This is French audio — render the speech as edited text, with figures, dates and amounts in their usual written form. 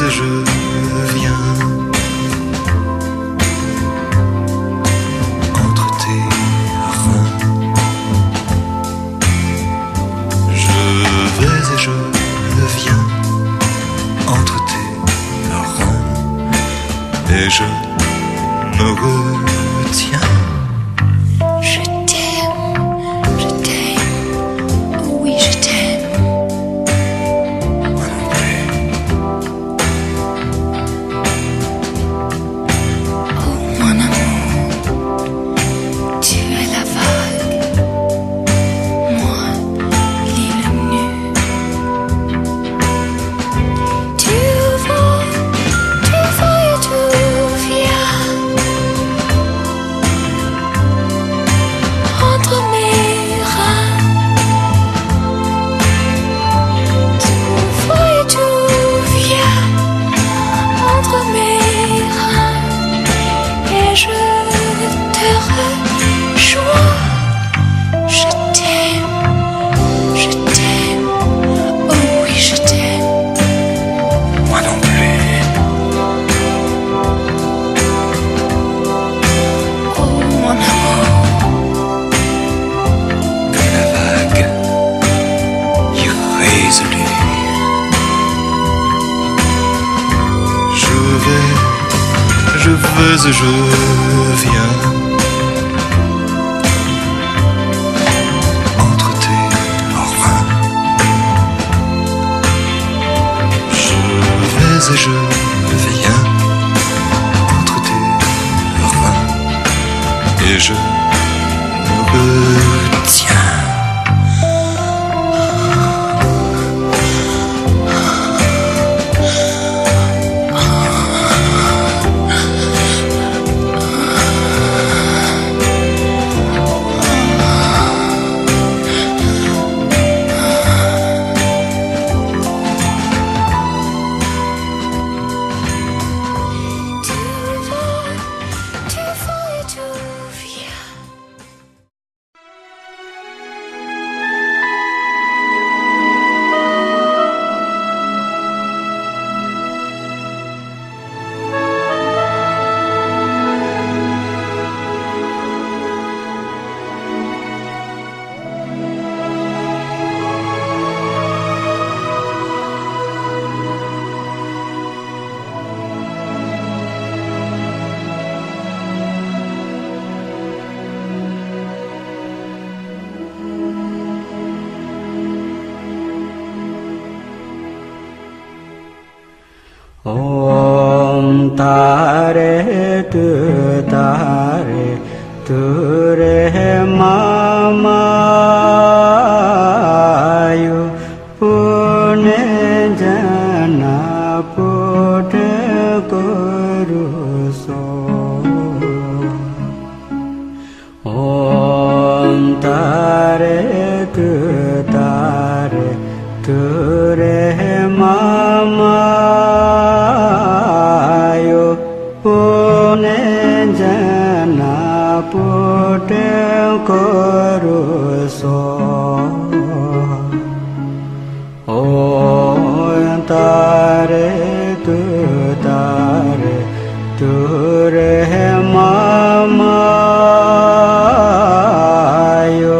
et je viens entre tes reins. Je vais et je viens entre tes reins et je me retiens. Je t'aime, oh oui je t'aime. Moi non plus. Oh mon amour, tu es la vague, moi l'île nue. Tu vas et tu viens entre mes reins. Tu vas et tu viens entre mes reins et je te rejoins. Je t'aime, oh oui je t'aime. Moi non plus. Oh mon amour, Comme la vague irrésolue. Je vais et je viens entre tes reins. Je vais et je viens entre tes reins et je me retiens. tu vas et tu viens. Om tare tu re mama yu pune jana put kuru so. Om tare tu re mama pune jana put kuru so. Om tare tu re mama yu